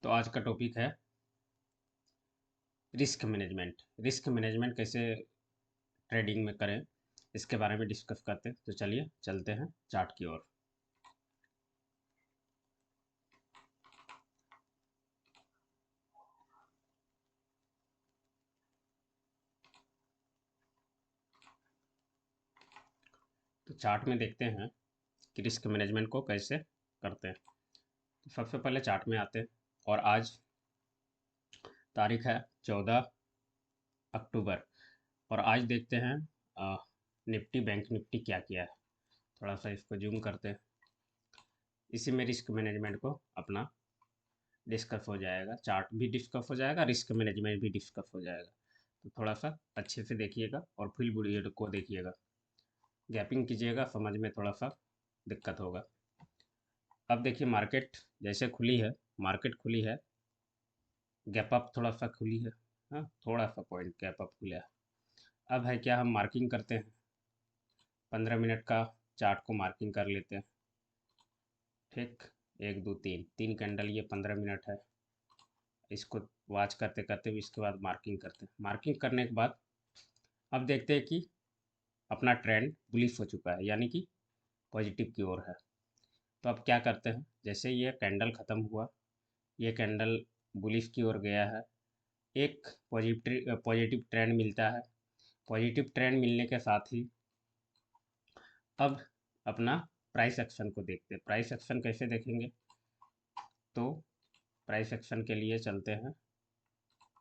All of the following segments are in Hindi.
तो आज का टॉपिक है रिस्क मैनेजमेंट। रिस्क मैनेजमेंट कैसे ट्रेडिंग में करें, इसके बारे में डिस्कस करते हैं। तो चलिए चलते हैं चार्ट की ओर। तो चार्ट में देखते हैं कि रिस्क मैनेजमेंट को कैसे करते हैं। तो सबसे पहले चार्ट में आते हैं और आज तारीख है 14 अक्टूबर। और आज देखते हैं निफ्टी बैंक निफ्टी क्या किया है। थोड़ा सा इसको जूम करते हैं। इसी में रिस्क मैनेजमेंट को अपना डिस्कस हो जाएगा, चार्ट भी डिस्कस हो जाएगा, रिस्क मैनेजमेंट भी डिस्कस हो जाएगा। तो थोड़ा सा अच्छे से देखिएगा और फुल वीडियो को देखिएगा। गैपिंग कीजिएगा, समझ में थोड़ा सा दिक्कत होगा। अब देखिए मार्केट जैसे खुली है, मार्केट खुली है, गैप अप थोड़ा सा खुली है। हाँ, थोड़ा सा पॉइंट गैप अप खुला है। अब है क्या, हम मार्किंग करते हैं। 15 मिनट का चार्ट को मार्किंग कर लेते हैं। ठीक, एक दो तीन तीन कैंडल, ये 15 मिनट है। इसको वॉच करते करते भी इसके बाद मार्किंग करते हैं। मार्किंग करने के बाद अब देखते हैं कि अपना ट्रेंड बुलिश हो चुका है, यानी कि पॉजिटिव की ओर है। तो अब क्या करते हैं, जैसे ये कैंडल ख़त्म हुआ, ये कैंडल बुलिश की ओर गया है, एक पॉजिटिव पॉजिटिव ट्रेंड मिलता है। पॉजिटिव ट्रेंड मिलने के साथ ही अब अपना प्राइस एक्शन को देखते हैं। प्राइस एक्शन कैसे देखेंगे, तो प्राइस एक्शन के लिए चलते हैं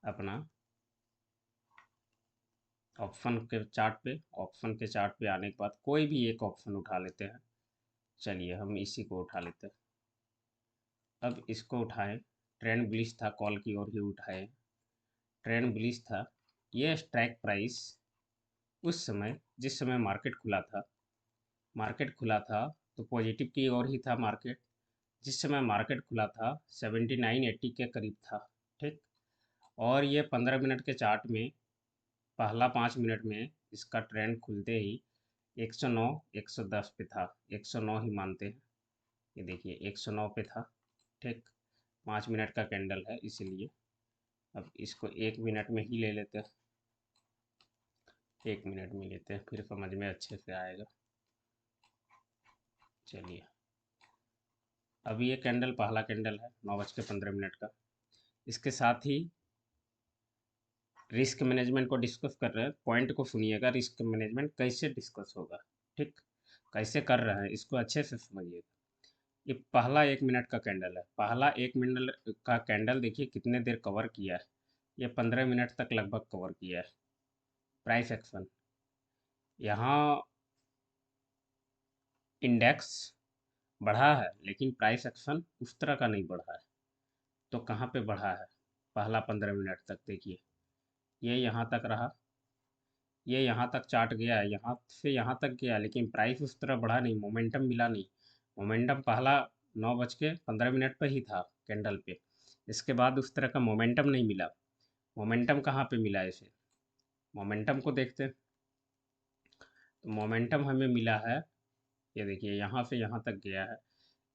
अपना ऑप्शन के चार्ट पे। ऑप्शन के चार्ट पे आने के बाद कोई भी एक ऑप्शन उठा लेते हैं। चलिए हम इसी को उठा लेते हैं। अब इसको उठाएं। ट्रेंड बुलिश था, कॉल की ओर ही उठाएं। ट्रेंड बुलिश था। ये स्ट्राइक प्राइस उस समय जिस समय मार्केट खुला था तो पॉजिटिव की ओर ही था मार्केट। जिस समय मार्केट खुला था 7980 के करीब था। ठीक, और ये 15 मिनट के चार्ट में पहला 5 मिनट में इसका ट्रेंड खुलते ही 109 110 पे था। 109 ही मानते हैं, ये देखिए 109 पे था। ठीक, 5 मिनट का कैंडल है इसीलिए। अब इसको 1 मिनट में ही ले लेते हैं। 1 मिनट में लेते हैं, फिर समझ में अच्छे से आएगा। चलिए, अब ये कैंडल पहला कैंडल है 9:15 का। इसके साथ ही रिस्क मैनेजमेंट को डिस्कस कर रहे हैं। पॉइंट को सुनिएगा, रिस्क मैनेजमेंट कैसे डिस्कस होगा। ठीक, कैसे कर रहे हैं इसको अच्छे से समझिएगा। ये पहला 1 मिनट का कैंडल है। पहला 1 मिनट का कैंडल देखिए कितने देर कवर किया है। ये 15 मिनट तक लगभग कवर किया है। प्राइस एक्शन, यहाँ इंडेक्स बढ़ा है लेकिन प्राइस एक्शन उस तरह का नहीं बढ़ा है। तो कहाँ पे बढ़ा है, पहला 15 मिनट तक देखिए, ये यहाँ तक रहा, ये यहाँ तक चार्ट गया है, यहाँ से यहाँ तक गया, लेकिन प्राइस उस तरह बढ़ा नहीं, मोमेंटम मिला नहीं। मोमेंटम पहला 9:15 पर ही था कैंडल पे। इसके बाद उस तरह का मोमेंटम नहीं मिला। मोमेंटम कहाँ पे मिला इसे, मोमेंटम को देखते हैं। तो मोमेंटम हमें मिला है, ये देखिए यहाँ से यहाँ तक गया है,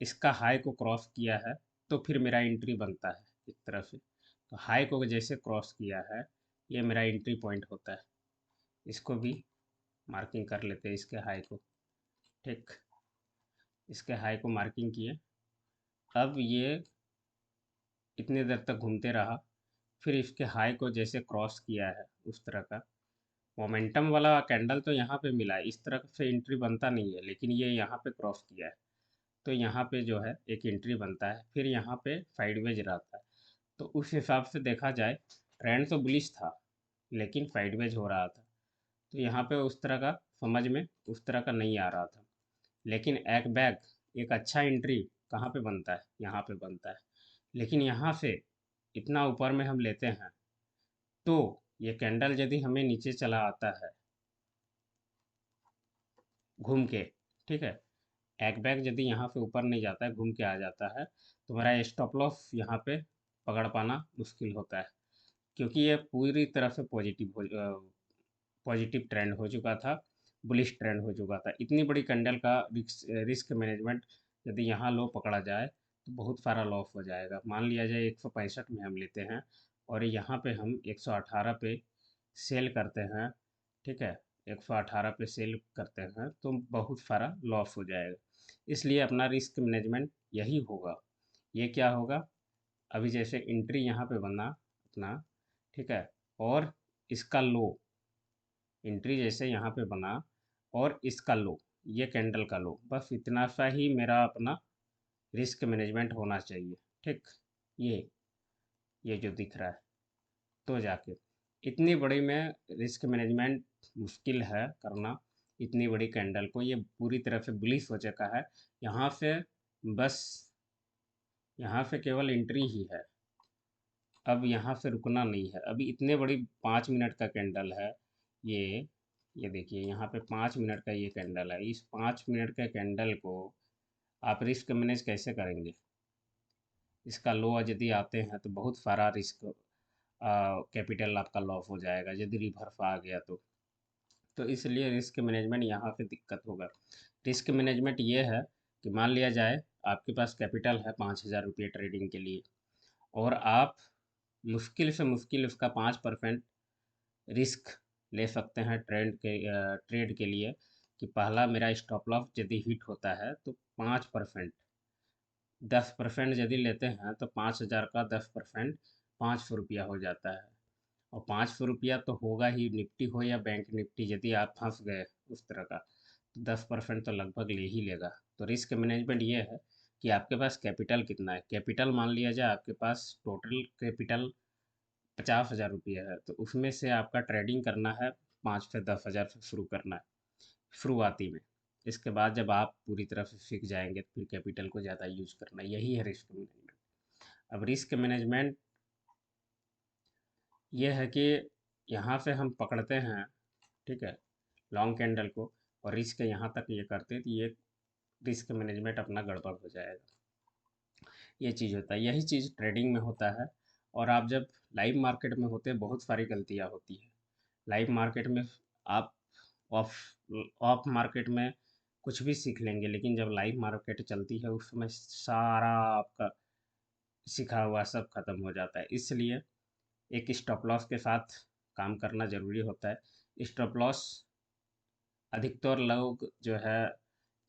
इसका हाई को क्रॉस किया है, तो फिर मेरा एंट्री बनता है इस तरह से। तो हाई को जैसे क्रॉस किया है, ये मेरा एंट्री पॉइंट होता है। इसको भी मार्किंग कर लेते हैं, इसके हाई को। ठीक, इसके हाई को मार्किंग किए। अब ये इतने देर तक घूमते रहा, फिर इसके हाई को जैसे क्रॉस किया है उस तरह का मोमेंटम वाला कैंडल तो यहाँ पे मिला है। इस तरह से एंट्री बनता नहीं है, लेकिन ये यहाँ पे क्रॉस किया है, तो यहाँ पे जो है एक एंट्री बनता है, फिर यहाँ पे साइडवेज रहता है। तो उस हिसाब से देखा जाए, ट्रेंड तो बुलिश था लेकिन साइडवेज हो रहा था। तो यहाँ पे उस तरह का समझ में उस तरह का नहीं आ रहा था। लेकिन एक बैग, एक अच्छा एंट्री कहाँ पे बनता है, यहाँ पे बनता है। लेकिन यहाँ से इतना ऊपर में हम लेते हैं, तो ये कैंडल यदि हमें नीचे चला आता है घूम के, ठीक है, एक बैग यदि यहाँ से ऊपर नहीं जाता है, घूम के आ जाता है, तो मेरा स्टॉप लॉस यहाँ पे पकड़ पाना मुश्किल होता है। क्योंकि ये पूरी तरह से पॉजिटिव ट्रेंड हो चुका था, बुलिश ट्रेंड हो चुका था। इतनी बड़ी कैंडल का रिस्क मैनेजमेंट यदि यहाँ लो पकड़ा जाए, तो बहुत सारा लॉस हो जाएगा। मान लिया जाए 165 में हम लेते हैं और यहाँ पे हम 118 पे सेल करते हैं, ठीक है, 118 पे सेल करते हैं तो बहुत सारा लॉस हो जाएगा। इसलिए अपना रिस्क मैनेजमेंट यही होगा। ये क्या होगा, अभी जैसे एंट्री यहाँ पे बना अपना, ठीक है, और इसका लो, एंट्री जैसे यहाँ पे बना और इसका लो, ये कैंडल का लो, बस इतना सा ही मेरा अपना रिस्क मैनेजमेंट होना चाहिए। ठीक, ये ये जो दिख रहा है, तो जाके इतनी बड़ी में रिस्क मैनेजमेंट मुश्किल है करना। इतनी बड़ी कैंडल को ये पूरी तरह से बुलिश हो चुका है। यहाँ से बस, यहाँ से केवल एंट्री ही है, अब यहाँ से रुकना नहीं है। अभी इतने बड़ी 5 मिनट का कैंडल है ये देखिए यहाँ पे 5 मिनट का ये कैंडल है। इस 5 मिनट के कैंडल को आप रिस्क मैनेज कैसे करेंगे? इसका लो यदि आते हैं तो बहुत सारा रिस्क, कैपिटल आपका लॉस हो जाएगा यदि रिवर्स आ गया तो इसलिए रिस्क मैनेजमेंट यहाँ पे दिक्कत होगा। रिस्क मैनेजमेंट ये है कि मान लिया जाए आपके पास कैपिटल है 5,000 रुपये ट्रेडिंग के लिए, और आप मुश्किल से मुश्किल उसका 5% रिस्क ले सकते हैं ट्रेड के लिए, कि पहला मेरा स्टॉप लॉस यदि हिट होता है तो 5%, 10% यदि लेते हैं तो 5,000 का 10% 500 रुपया हो जाता है। और 500 रुपया तो होगा ही, निफ्टी हो या बैंक निफ्टी, यदि आप फंस गए उस तरह का तो 10% तो लगभग ले ही लेगा। तो रिस्क मैनेजमेंट ये है कि आपके पास कैपिटल कितना है। कैपिटल मान लिया जाए आपके पास टोटल कैपिटल 50,000 रुपये है, तो उसमें से आपका ट्रेडिंग करना है 5 से 10 हज़ार से शुरू करना है शुरुआती में। इसके बाद जब आप पूरी तरह से सीख जाएंगे तो फिर कैपिटल को ज़्यादा यूज करना है। यही है रिस्क मैनेजमेंट। अब रिस्क मैनेजमेंट ये है कि यहाँ से हम पकड़ते हैं, ठीक है, लॉन्ग कैंडल को, और रिस्क यहाँ तक ये करते हैं तो ये रिस्क मैनेजमेंट अपना गड़बड़ हो जाएगा। ये चीज़ होता है, यही चीज़ ट्रेडिंग में होता है। और आप जब लाइव मार्केट में होते हैं बहुत सारी गलतियाँ होती हैं। लाइव मार्केट में आप ऑफ ऑफ मार्केट में कुछ भी सीख लेंगे, लेकिन जब लाइव मार्केट चलती है उस समय सारा आपका सीखा हुआ सब खत्म हो जाता है। इसलिए एक स्टॉप लॉस के साथ काम करना ज़रूरी होता है। स्टॉप लॉस अधिकतर लोग जो है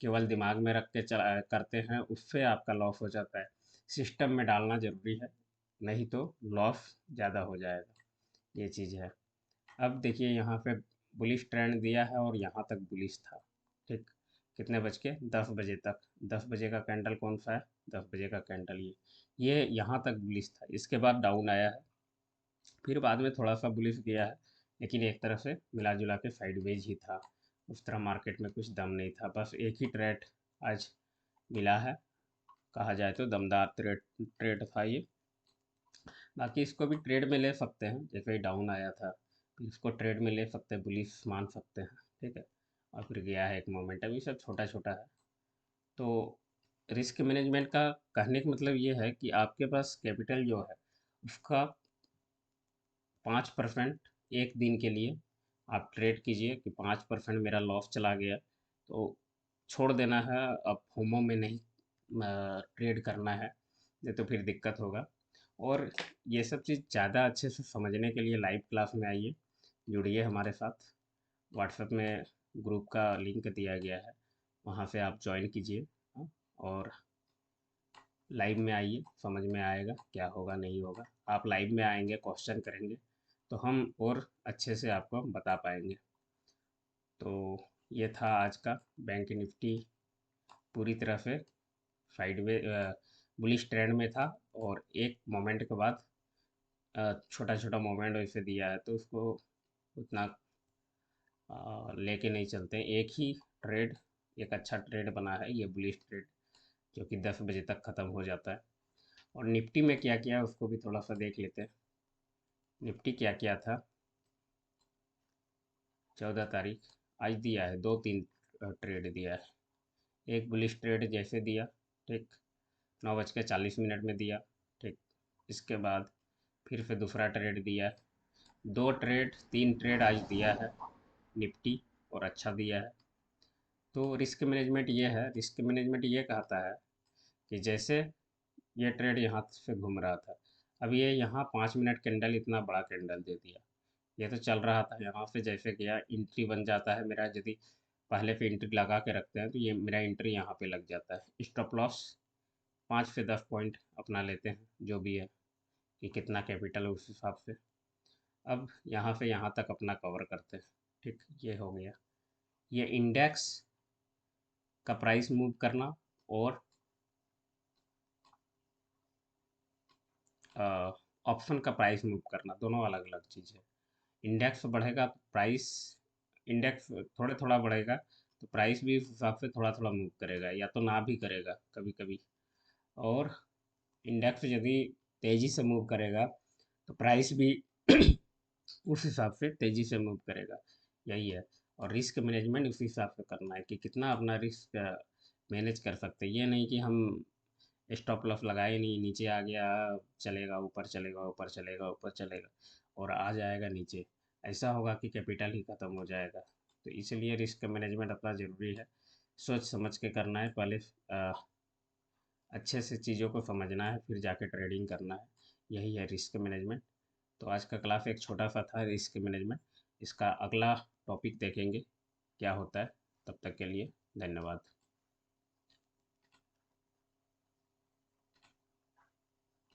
केवल दिमाग में रख के चला करते हैं, उससे आपका लॉस हो जाता है। सिस्टम में डालना ज़रूरी है, नहीं तो लॉस ज़्यादा हो जाएगा। ये चीज़ है। अब देखिए यहाँ पे बुलिश ट्रेंड दिया है और यहाँ तक बुलिश था, ठीक, कितने बज के 10 बजे तक। 10 बजे का कैंडल कौन सा है? 10 बजे का कैंडल ये यहाँ तक बुलिश था। इसके बाद डाउन आया है, फिर बाद में थोड़ा सा बुलिश गया है, लेकिन एक तरह से मिला जुला के साइडवेज ही था। उस तरह मार्केट में कुछ दम नहीं था, बस एक ही ट्रेड आज मिला है, कहा जाए तो दमदार ट्रेड ट्रेड था ये। बाकी इसको भी ट्रेड में ले सकते हैं, जैसे ही डाउन आया था फिर इसको ट्रेड में ले सकते हैं, बुलिश मान सकते हैं, ठीक है। और फिर गया है एक मोमेंट, अभी सब छोटा छोटा है। तो रिस्क मैनेजमेंट का कहने का मतलब ये है कि आपके पास कैपिटल जो है उसका 5% एक दिन के लिए आप ट्रेड कीजिए, कि 5% मेरा लॉस चला गया तो छोड़ देना है, अब फोमो में नहीं ट्रेड करना है, नहीं तो फिर दिक्कत होगा। और ये सब चीज़ ज़्यादा अच्छे से समझने के लिए लाइव क्लास में आइए, जुड़िए हमारे साथ। व्हाट्सएप में ग्रुप का लिंक दिया गया है, वहाँ से आप ज्वाइन कीजिए। हाँ, और लाइव में आइए, समझ में आएगा क्या होगा नहीं होगा। आप लाइव में आएंगे, क्वेश्चन करेंगे तो हम और अच्छे से आपको बता पाएंगे। तो ये था आज का बैंक निफ्टी, पूरी तरह से साइडवे बुलिश ट्रेंड में था, और एक मोमेंट के बाद छोटा छोटा मोमेंट वैसे दिया है तो उसको उतना लेके नहीं चलते हैं। एक ही ट्रेड, एक अच्छा ट्रेड बना है ये बुलिश ट्रेड, जो कि 10 बजे तक ख़त्म हो जाता है। और निफ्टी में क्या किया उसको भी थोड़ा सा देख लेते हैं। निफ्टी क्या क्या था, 14 तारीख, आज दिया है 2-3 ट्रेड दिया है। एक बुलिश ट्रेड जैसे दिया, ठीक, 9:40 में दिया, ठीक। इसके बाद फिर से दूसरा ट्रेड दिया, 2 ट्रेड 3 ट्रेड आज दिया है निफ्टी, और अच्छा दिया है। तो रिस्क मैनेजमेंट ये है, रिस्क मैनेजमेंट ये कहता है कि जैसे ये ट्रेड यहाँ से घूम रहा था। अब ये यहाँ 5 मिनट कैंडल इतना बड़ा कैंडल दे दिया। ये तो चल रहा था, यहाँ से जैसे गया एंट्री बन जाता है मेरा। यदि पहले पे एंट्री लगा के रखते हैं तो ये मेरा एंट्री यहाँ पे लग जाता है। स्टॉप लॉस 5 से 10 पॉइंट अपना लेते हैं, जो भी है कि कितना कैपिटल है उस हिसाब से। अब यहाँ से यहाँ तक अपना कवर करते हैं। ठीक, ये हो गया। ये इंडेक्स का प्राइस मूव करना और ऑप्शन का प्राइस मूव करना दोनों अलग अलग चीज़ है। इंडेक्स बढ़ेगा तो प्राइस, इंडेक्स थोड़े थोड़ा बढ़ेगा तो प्राइस भी उस हिसाब से थोड़ा थोड़ा मूव करेगा, या तो ना भी करेगा कभी कभी। और इंडेक्स यदि तेज़ी से मूव करेगा तो प्राइस भी उस हिसाब से तेज़ी से मूव करेगा। यही है। और रिस्क मैनेजमेंट उसी हिसाब से करना है कि कितना अपना रिस्क मैनेज कर सकते हैं। ये नहीं कि हम स्टॉप लॉस लगाए नहीं, नीचे आ गया चलेगा, ऊपर चलेगा, ऊपर चलेगा, ऊपर चलेगा और आ जाएगा नीचे। ऐसा होगा कि कैपिटल ही ख़त्म हो जाएगा। तो इसलिए रिस्क मैनेजमेंट अपना ज़रूरी है। सोच समझ के करना है पहले। अ, अच्छे से चीज़ों को समझना है, फिर जाके ट्रेडिंग करना है। यही है रिस्क मैनेजमेंट। तो आज का क्लास एक छोटा सा था रिस्क मैनेजमेंट। इसका अगला टॉपिक देखेंगे क्या होता है। तब तक के लिए धन्यवाद।